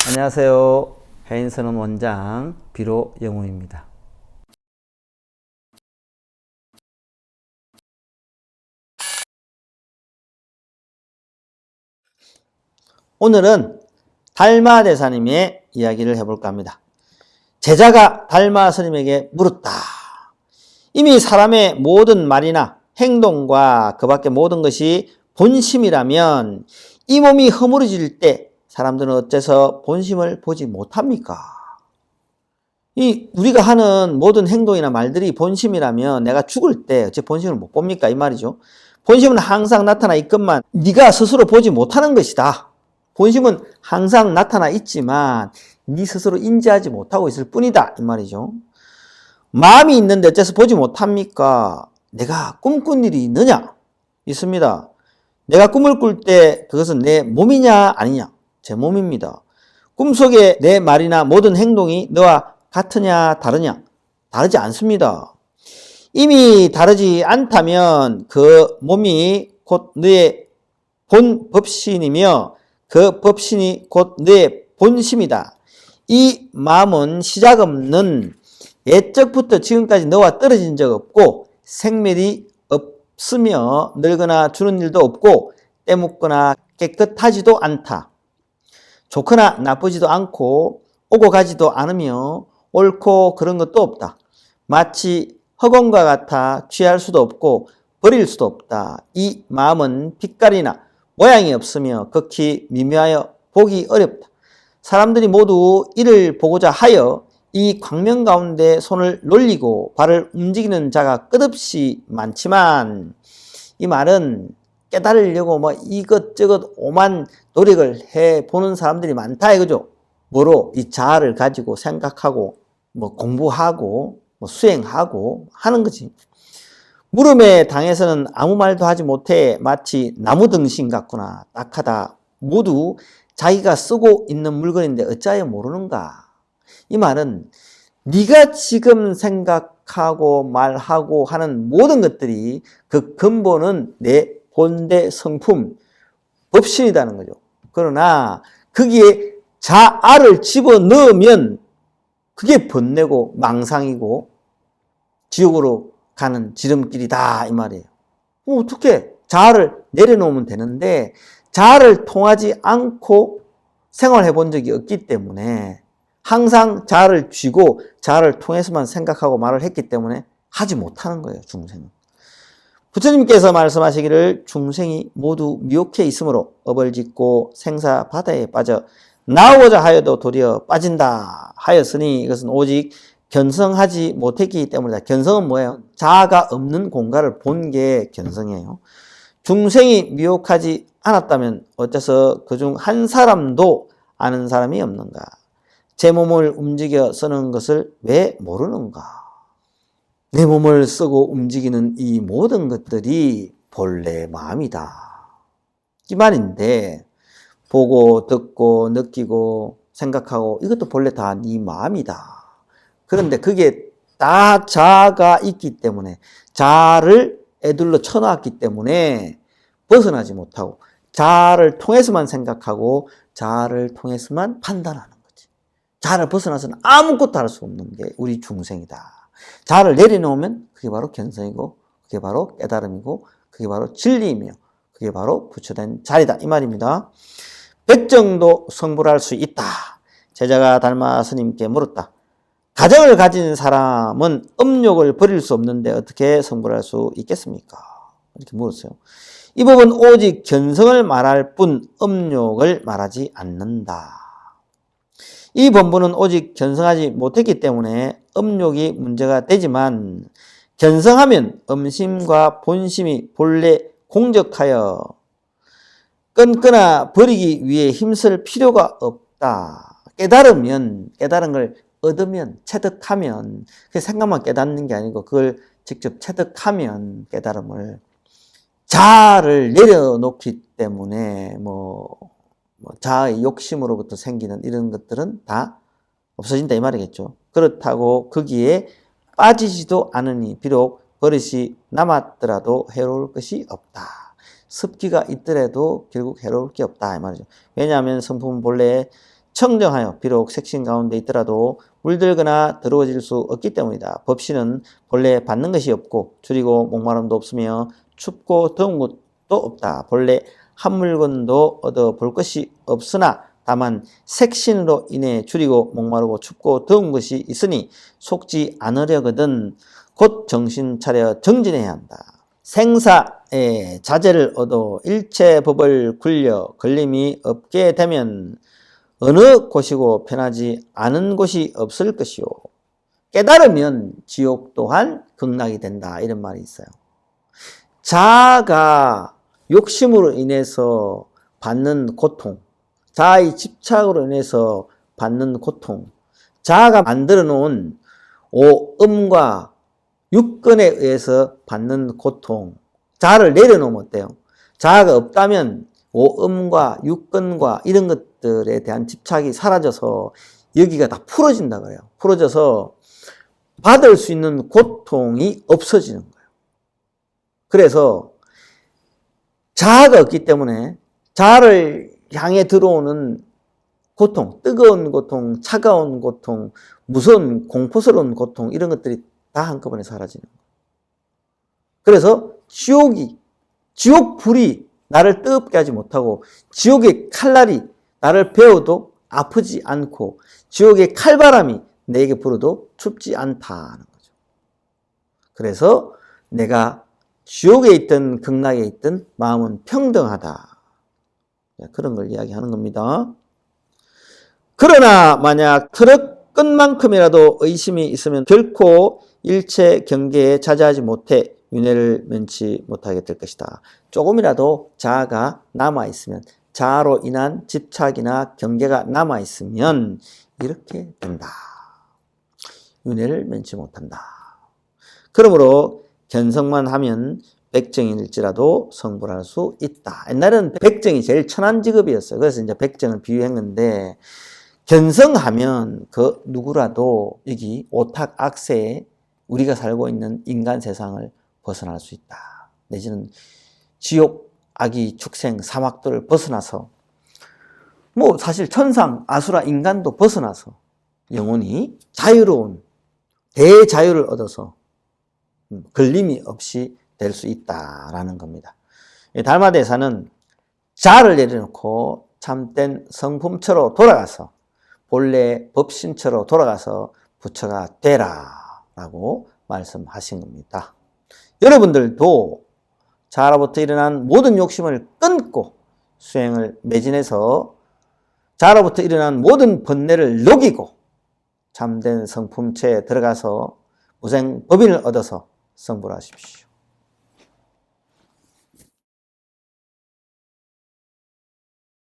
안녕하세요. 해인선원 원장 비로 영웅입니다. 오늘은 달마대사님의 이야기를 해볼까 합니다. 제자가 달마 스님에게 물었다. 이미 사람의 모든 말이나 행동과 그 밖의 모든 것이 본심이라면 이 몸이 허물어질 때 사람들은 어째서 본심을 보지 못합니까? 우리가 하는 모든 행동이나 말들이 본심이라면 내가 죽을 때 어째 본심을 못 봅니까? 이 말이죠. 본심은 항상 나타나 있건만 네가 스스로 보지 못하는 것이다. 본심은 항상 나타나 있지만 네 스스로 인지하지 못하고 있을 뿐이다. 이 말이죠. 마음이 있는데 어째서 보지 못합니까? 내가 꿈꾼 일이 있느냐? 있습니다. 내가 꿈을 꿀 때 그것은 내 몸이냐 아니냐? 제 몸입니다. 꿈속에 내 말이나 모든 행동이 너와 같으냐 다르냐? 다르지 않습니다. 이미 다르지 않다면 그 몸이 곧 너의 본 법신이며 그 법신이 곧 너의 본심이다. 이 마음은 시작 없는 옛적부터 지금까지 너와 떨어진 적 없고 생멸이 없으며 늙거나 주는 일도 없고 때묻거나 깨끗하지도 않다. 좋거나 나쁘지도 않고 오고 가지도 않으며 옳고 그런 것도 없다. 마치 허공과 같아 취할 수도 없고 버릴 수도 없다. 이 마음은 빛깔이나 모양이 없으며 극히 미묘하여 보기 어렵다. 사람들이 모두 이를 보고자 하여 이 광명 가운데 손을 놀리고 발을 움직이는 자가 끝없이 많지만 이 말은 깨달으려고 이것저것 오만 노력을 해보는 사람들이 많다 이거죠. 뭐로? 이 자아를 가지고 생각하고 공부하고 수행하고 하는 거지. 물음에 당해서는 아무 말도 하지 못해 마치 나무 등신 같구나 딱하다. 모두 자기가 쓰고 있는 물건인데 어찌하여 모르는가. 이 말은 네가 지금 생각하고 말하고 하는 모든 것들이 그 근본은 내 본대 성품 법신이라는 거죠. 그러나 거기에 자아를 집어넣으면 그게 번뇌고 망상이고 지옥으로 가는 지름길이다 이 말이에요. 어떻게 자아를 내려놓으면 되는데 자아를 통하지 않고 생활해 본 적이 없기 때문에 항상 자아를 쥐고 자아를 통해서만 생각하고 말을 했기 때문에 하지 못하는 거예요. 중생은. 부처님께서 말씀하시기를 중생이 모두 미혹해 있으므로 업을 짓고 생사 바다에 빠져 나오고자 하여도 도리어 빠진다 하였으니 이것은 오직 견성하지 못했기 때문이다. 견성은 뭐예요? 자아가 없는 공간을 본 게 견성이에요. 중생이 미혹하지 않았다면 어째서 그중 한 사람도 아는 사람이 없는가? 제 몸을 움직여 쓰는 것을 왜 모르는가? 내 몸을 쓰고 움직이는 이 모든 것들이 본래 마음이다. 이 말인데 보고 듣고 느끼고 생각하고 이것도 본래 다 네 마음이다. 그런데 그게 다 자아가 있기 때문에 자아를 애둘러 쳐놨기 때문에 벗어나지 못하고 자아를 통해서만 생각하고 자아를 통해서만 판단하는 거지. 자아를 벗어나서는 아무것도 할 수 없는 게 우리 중생이다. 자아를 내려놓으면 그게 바로 견성이고 그게 바로 깨달음이고 그게 바로 진리이며 그게 바로 부처된 자리다 이 말입니다. 백정도 성불할 수 있다. 제자가 달마 스님께 물었다. 가정을 가진 사람은 음욕을 버릴 수 없는데 어떻게 성불할 수 있겠습니까? 이렇게 물었어요. 이 법은 오직 견성을 말할 뿐 음욕을 말하지 않는다. 이 본문은 오직 견성하지 못했기 때문에 음욕이 문제가 되지만 견성하면 음심과 본심이 본래 공적하여 끊거나 버리기 위해 힘쓸 필요가 없다. 깨달은 걸 얻으면 체득하면 그 생각만 깨닫는 게 아니고 그걸 직접 체득하면 깨달음을 자아를 내려놓기 때문에 자아의 욕심으로부터 생기는 이런 것들은 다 없어진다 이 말이겠죠. 그렇다고 거기에 빠지지도 않으니 비록 버릇이 남았더라도 해로울 것이 없다. 습기가 있더라도 결국 해로울 게 없다 이 말이죠. 왜냐하면 성품은 본래 청정하여 비록 색신 가운데 있더라도 물들거나 더러워질 수 없기 때문이다. 법신은 본래 받는 것이 없고 줄이고 목마름도 없으며 춥고 더운 것도 없다. 본래 한 물건도 얻어 볼 것이 없으나 다만 색신으로 인해 줄이고 목마르고 춥고 더운 것이 있으니 속지 않으려거든 곧 정신 차려 정진해야 한다. 생사의 자제를 얻어 일체 법을 굴려 걸림이 없게 되면 어느 곳이고 편하지 않은 곳이 없을 것이요. 깨달으면 지옥 또한 극락이 된다. 이런 말이 있어요. 자아가 욕심으로 인해서 받는 고통, 자아의 집착으로 인해서 받는 고통, 자아가 만들어 놓은 오음과 육근에 의해서 받는 고통, 자아를 내려놓으면 어때요? 자아가 없다면 오음과 육근과 이런 것들에 대한 집착이 사라져서 여기가 다 풀어진다 그래요. 풀어져서 받을 수 있는 고통이 없어지는 거예요. 그래서 자아가 없기 때문에 자아를 향해 들어오는 고통, 뜨거운 고통, 차가운 고통, 무서운 공포스러운 고통 이런 것들이 다 한꺼번에 사라지는 거예요. 그래서 지옥 불이 나를 뜨겁게 하지 못하고 지옥의 칼날이 나를 베어도 아프지 않고 지옥의 칼바람이 내게 불어도 춥지 않다는 거죠. 그래서 내가 지옥에 있든 극락에 있든 마음은 평등하다. 그런 걸 이야기하는 겁니다. 그러나 만약 트럭 끝만큼이라도 의심이 있으면 결코 일체 경계에 자제하지 못해 윤회를 면치 못하게 될 것이다. 조금이라도 자아가 남아있으면, 자아로 인한 집착이나 경계가 남아있으면 이렇게 된다. 윤회를 면치 못한다. 그러므로 견성만 하면 백정일지라도 성불할 수 있다. 옛날에는 백정이 제일 천한 직업이었어요. 그래서 이제 백정을 비유했는데, 견성하면 그 누구라도 여기 오탁 악세에 우리가 살고 있는 인간 세상을 벗어날 수 있다. 내지는 지옥, 악의, 축생, 사막들을 벗어나서 뭐 사실 천상, 아수라, 인간도 벗어나서 영혼이 자유로운 대자유를 얻어서 걸림이 없이 될 수 있다라는 겁니다. 달마대사는 자아를 내려놓고 참된 성품처로 돌아가서 본래 법신처로 돌아가서 부처가 되라 라고 말씀하신 겁니다. 여러분들도 자아로부터 일어난 모든 욕심을 끊고 수행을 매진해서 자아로부터 일어난 모든 번뇌를 녹이고 참된 성품체에 들어가서 무생 법인을 얻어서 성불하십시오.